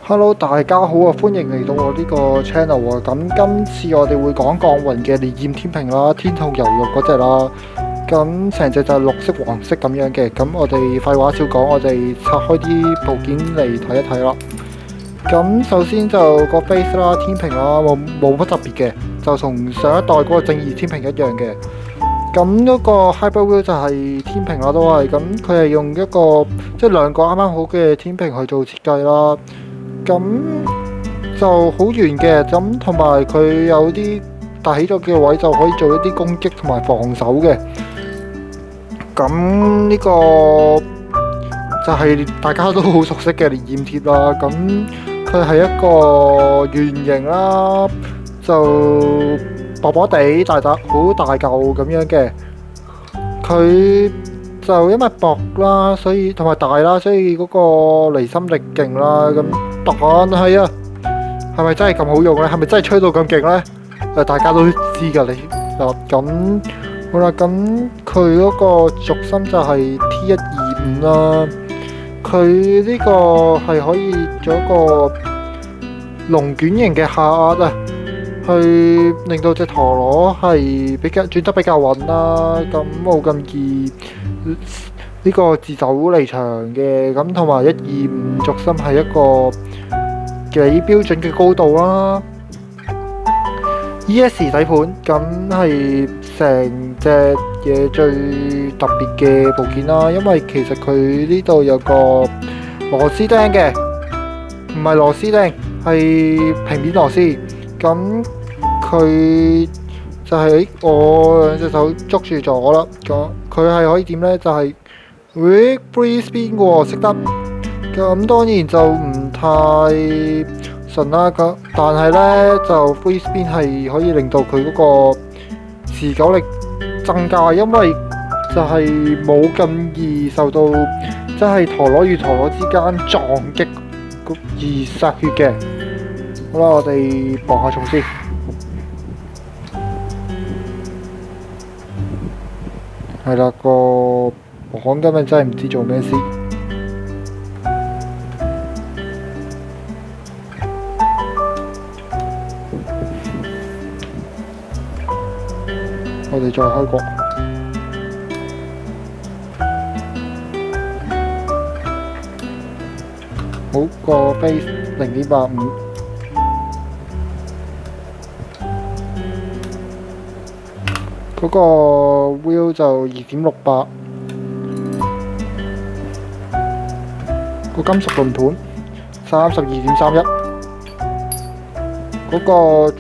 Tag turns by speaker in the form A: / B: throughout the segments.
A: Hello，大家好啊！歡迎嚟到我呢個 channel 啊！咁今次我哋會講降雲嘅烈焰天平啦，天空游肉嗰隻啦。咁成隻就係綠色、黃色咁樣嘅。咁我哋廢話少講，我哋拆開啲部件嚟睇一睇啦。咁首先就個 face 啦，天平啦，冇乜特別嘅，就同上一代嗰個正義天平一樣嘅。咁嗰個 Hybrid Wheel 就係天平啦，都係咁，佢係用一個即係兩個啱啱好嘅天平去做設計啦。咁就好圓嘅，咁同埋佢有啲大起咗嘅位就可以做一啲攻擊同埋防守嘅。咁呢個就係大家都好熟悉嘅烈焰鐵啦。咁佢係一個圓形啦，就薄薄地好大嚿咁樣嘅。佢就因為薄啦，所以同埋大啦，所以嗰個離心力勁啦。咁但係啊，係咪真係咁好用呢？係咪真係吹到咁勁呢？大家都知㗎你。咁好啦，咁佢嗰個軸心就係 T125啦。佢呢個係可以做一個龍捲型嘅下壓啊，去令到隻陀螺係轉得比較穩啦。咁冇咁易呢個自走離場嘅。咁同埋125軸心係一個幾標準嘅高度啦。ES 底盤咁係成隻嘢最特別嘅部件啦，因為其實佢呢度有個螺絲釘嘅，唔係螺絲釘，係平面螺絲。咁佢就係我兩隻手捉住咗啦。咁佢係可以點呢？就係free spin 喎，識得。咁當然就唔太順啦，但係呢，就 free spin 係可以令到佢嗰個持久力增加，因為就係冇咁易受到即係陀螺與陀螺之間撞擊而殺血嘅。好啦，我哋望下重先。係啦，個網今日真係唔知做咩事。我哋再開過。好，個 base 0.85。嗰個 wheel 就2.68。個金屬輪盤32.31。嗰個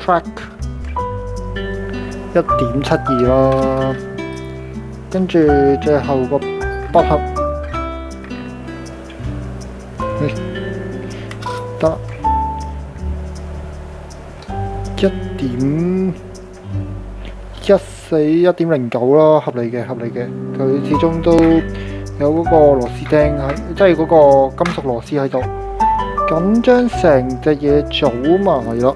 A: track1.72啦，跟住最後個筆盒，得1.09啦，合理嘅。佢始終都有嗰個螺絲釘喺，即係嗰個金屬螺絲喺度。咁將成隻嘢組埋啦。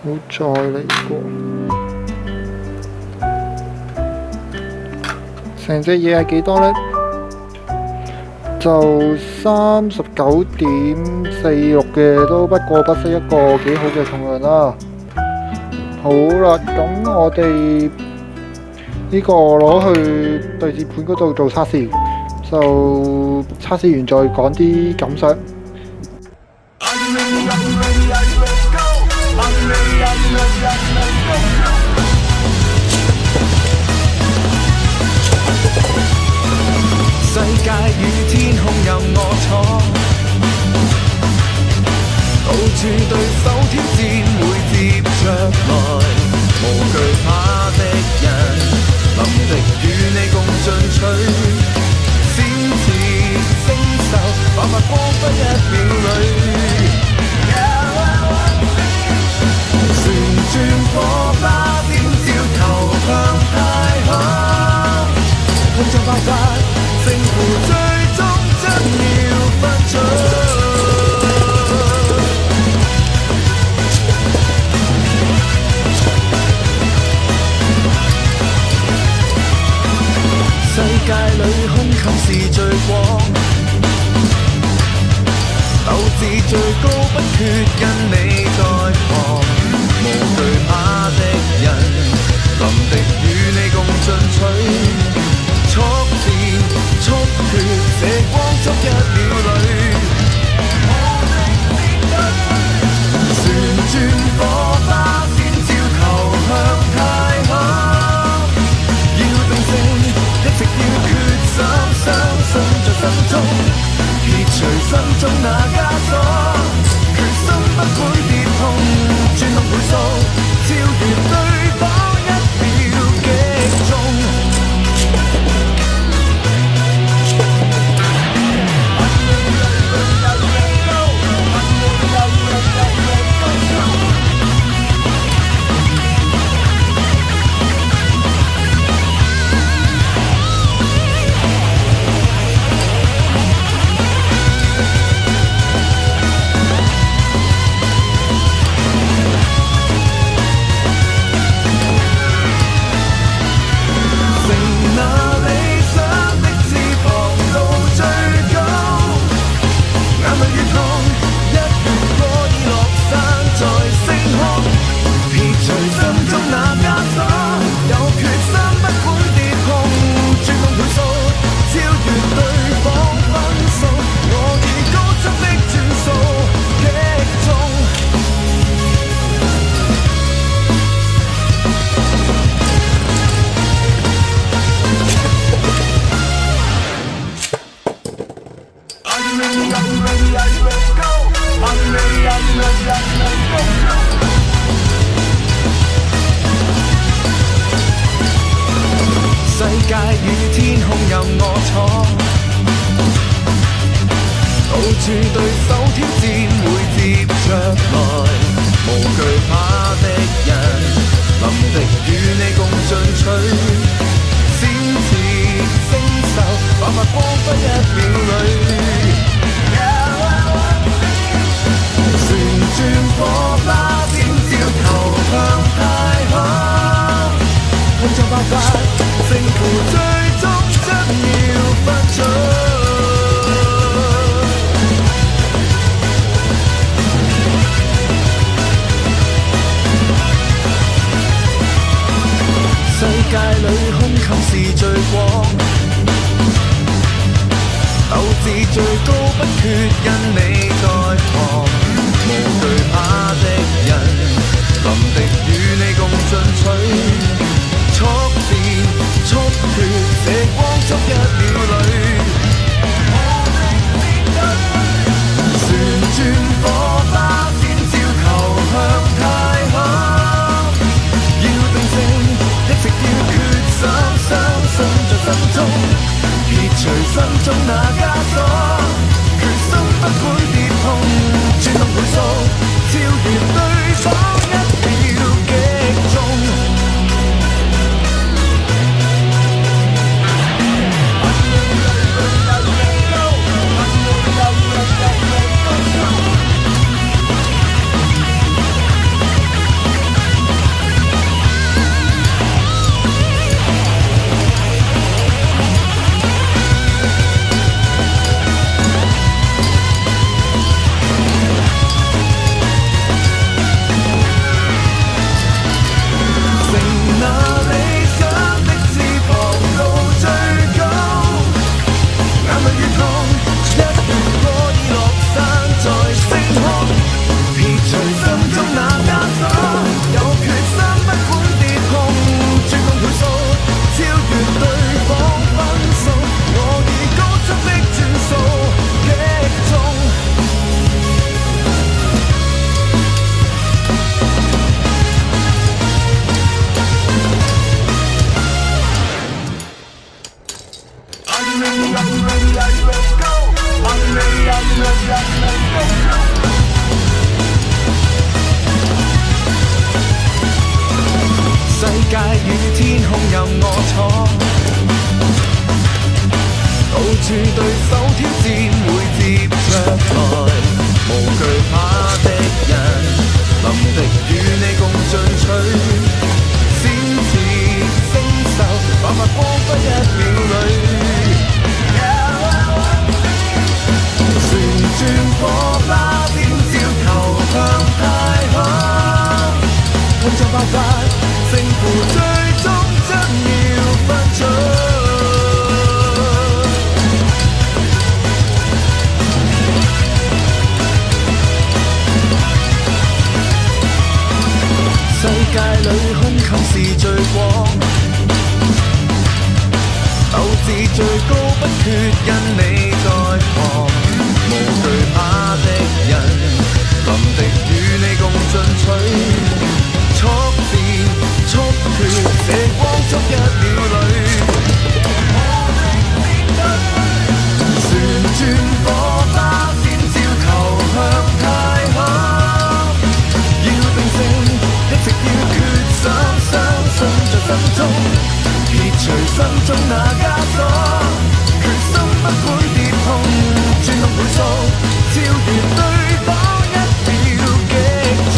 A: 好，再嚟過。成隻嘢係幾多呢？就39.46嘅，都不過不失一個幾好嘅重量啦。好啦，咁我哋呢個攞去對接盤嗰度做測試，就測試完再講啲感想。
B: 世界與天空任我闖，到處對手挑戰會接着來，無懼怕的人，臨敵與你共進取，閃閃星宿，百物光輝1秒裏，旋轉火花點照投向太空，碰撞爆發。勝負最終將最高不缺跟你在旁，無懼怕的人，臨敵與你共進取，速戰速決，這光速1秒裏，旋轉火花先照投向太空，要定性，一直要決心，相信在心中，撇除心中那枷鎖，決心不管跌痛，轉動倍數，超越對方1秒擊中。世界與天空任我闖，到處對手挑戰會接着來，無懼怕的人，臨敵與你共進取，閃徹星宿，爆發光輝1秒裏，旋轉火花尖照投向太空，碰撞爆發。勝負最終將要分出，世界裏胸襟是最廣，鬥志最高不缺跟你在旁，無懼怕的人，臨敵與你共進取，速戰速決，這光速1秒裏，旋轉火花先照投向太空，要定性，一直要決心，相信在心中，撇除心中那枷鎖，決心不管跌痛，轉動倍數，超越對方1秒擊中。Are you ready? Are you ready? Go! Are you ready? Are you ready? Are you ready? Go! 發，勝負最終將要分出。世界裏胸襟是最廣，鬥志最高不缺因你在旁，無懼怕的人，臨敵與你共進取，速戰速決，這光速1秒裏，旋轉火花閃照投向太空，要定性，一直要決心，相信在心中，撇除心中那枷鎖，決心不管跌痛，轉動倍數，超越對方1秒擊中。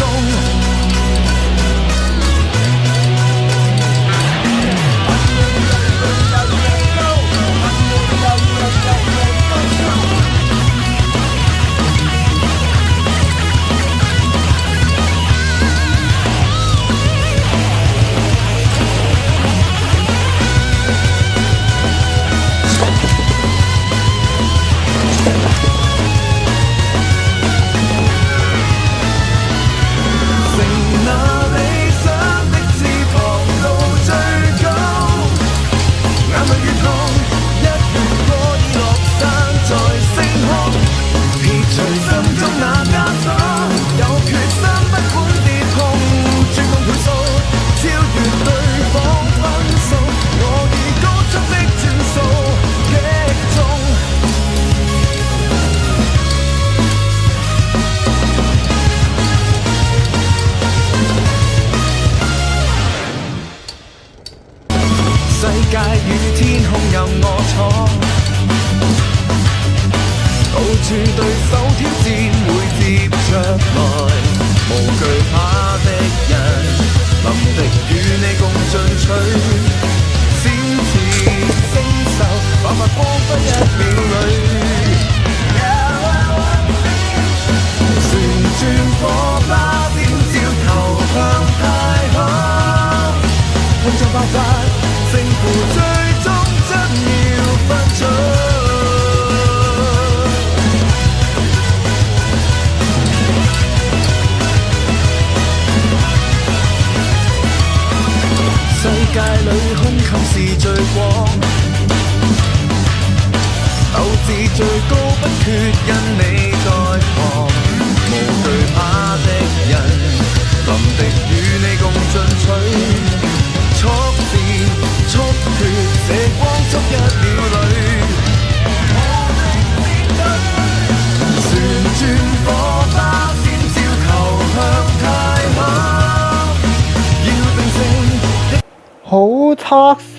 B: 世界與天空任我闖，到處對手挑戰會接着來，無懼怕的人，臨敵與你共進取，閃閃星宿，爆發光輝1秒裏，旋轉火花點照投向太空，碰撞爆發。勝負最終將要分出，世界裏胸襟是最廣，鬥志最高不缺因你在旁，無懼怕的人，臨敵與你共進取，速戰速決，這光速1秒裏，旋轉火花閃照投向太空，要定性。
A: 好，測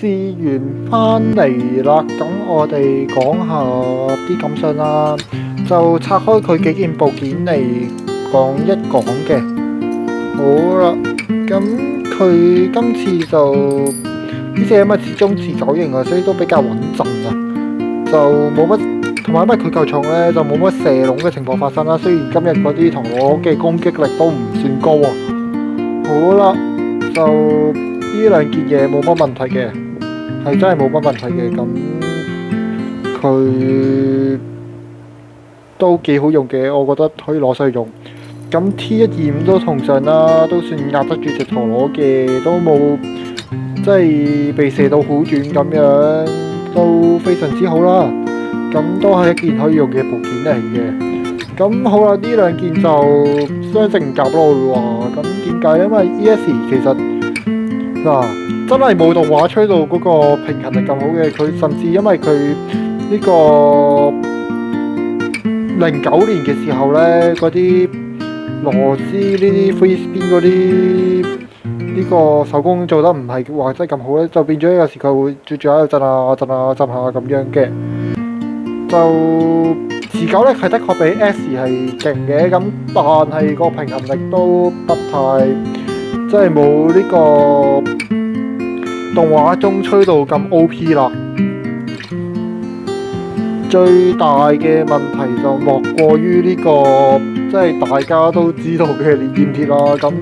A: 試完返嚟啦，咁我哋講下啲感想啦，就拆開佢幾件部件嚟講一講嘅。好啦，咁佢今次就呢隻因為始終自走型啊，所以都比較穩陣啊，就冇乜，同埋因為佢夠重咧，就冇乜射籠嘅情況發生啦。雖然今日嗰啲陀螺嘅攻擊力都唔算高啊。好啦，就呢兩件嘢冇乜問題嘅，係真係冇乜問題嘅。咁佢都幾好用嘅，我覺得可以攞上去用。咁 T125都同上啦，都算壓得住隻陀螺嘅，都冇即係被射到好遠咁樣，都非常之好啦。咁都係一件可以用嘅部件嚟嘅。咁好啦，呢兩件就相性唔夾咯，我會話。咁點解？因為 ES 其實真係冇動畫吹到嗰個平衡力咁好嘅，佢甚至因為佢呢個09年嘅時候呢，嗰啲螺絲呢啲 free spin 嗰啲呢個手工做得唔係話真係咁好咧，就變咗有時佢會住喺度震下震下震下咁樣嘅，就持久力係的確比 S 係勁嘅，咁但係個平衡力都不太即係冇呢個動畫中吹到咁 OP 啦。最大嘅問題就莫過於呢個即係大家都知道嘅煉劍鐵啦。咁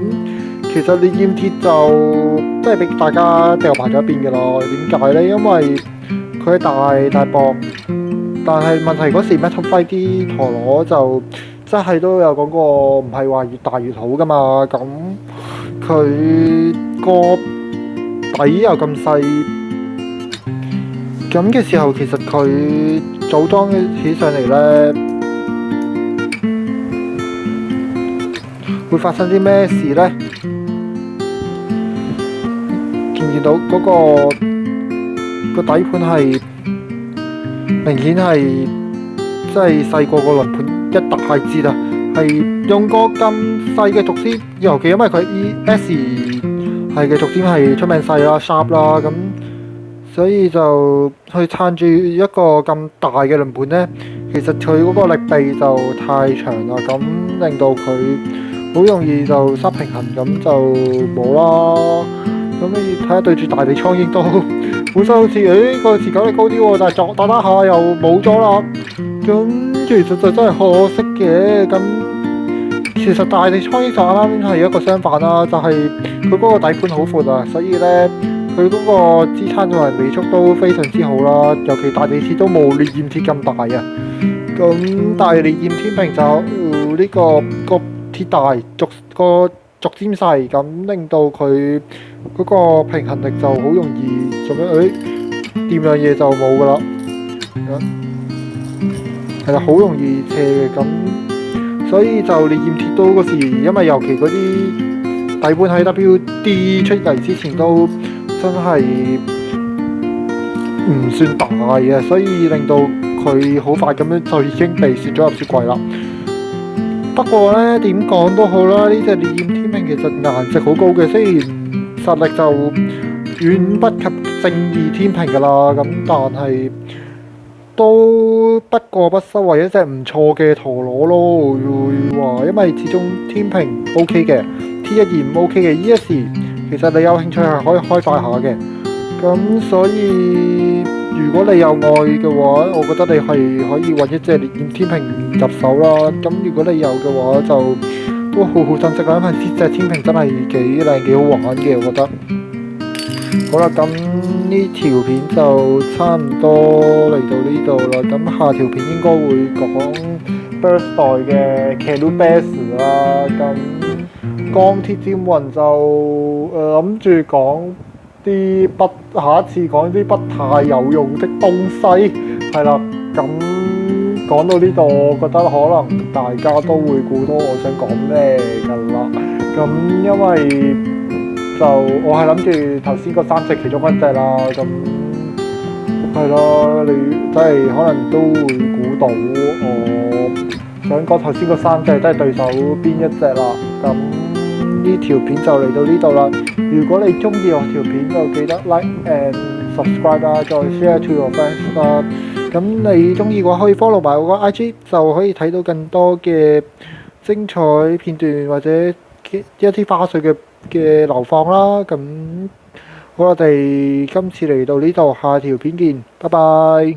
A: 其其實烈焰鐵就真係俾大家掉埋咗一邊嘅咯。點解呢？因為佢係大薄，但係問題嗰時 Metal Fight 啲陀螺就真係都有講過，唔係話越大越好噶嘛。咁佢個底又咁細，咁嘅時候其實佢組裝起上嚟呢，會發生啲咩事呢？見唔見到嗰個底盤係明顯係真係細過個輪盤一大截啊！係用個咁細嘅軸線，尤其因為佢 ES 係嘅軸線係出名細啦、sharp 啦，咁所以就去撐住一個咁大嘅輪盤呢，其實佢嗰個力臂就太長啦，咁令到佢好容易就失平衡，咁就冇啦。咁你睇下對住大地蒼蠅都本身好似個持久力高啲喎，但係打下又冇咗啦。咁其實就真係可惜嘅。咁其實大地蒼蠅就啱啱係一個相反啦，就係佢嗰個底盤好闊啊，所以呢，佢嗰個支撐同埋尾速都非常之好啦。尤其大地鐵都冇烈焰鐵咁大啊。咁但係烈焰天平就呢個鐵大逐尖細，咁令到佢嗰個平衡力就好容易做咩？掂兩嘢就冇噶啦，係啦，好容易斜嘅。咁所以就烈焰鐵都嗰時，因為尤其嗰啲底盤喺 WD 出嚟之前都真係唔算大嘅，所以令到佢好快咁樣就已經被選咗入雪櫃啦。不過呢，點講都好啦，呢隻烈焰天平其實顏值好高嘅，雖然實力就遠不及正義天平噶啦，咁但係都不過不失為一隻唔錯嘅陀螺咯。會話因為始終天平 OK 嘅，T12唔 OK 嘅 ES，其實你有興趣係可以開發下嘅。咁所以如果你有愛嘅話，我覺得你係可以揾一隻烈焰天平入手啦。咁如果你有嘅話，就都好好珍惜啦，因為呢隻天平真係幾靚幾好玩嘅，我覺得。好啦，咁呢條片就差唔多嚟到呢度啦。咁下條片應該會講 Burst 代嘅 Keru Bass 啦。咁鋼鐵戰魂就諗住講啲下一次講啲不太有用的東西，係啦。咁講到呢度，我覺得可能大家都會估到我想講咩㗎啦。咁因為就我係諗住頭先嗰3隻其中一隻啦。咁係咯，你真係可能都會估到我想講頭先嗰3隻真係對手邊一隻啦。咁呢條片就嚟到呢度啦。如果你中意我條片，就記得 like and subscribe 啦，再 share to your friends 啦。咁你中意嘅話，可以 follow 埋我個 IG，就可以睇到更多嘅精彩片段或者一啲花絮嘅流放啦。咁好，我哋今次嚟到呢度，下條片見，拜拜。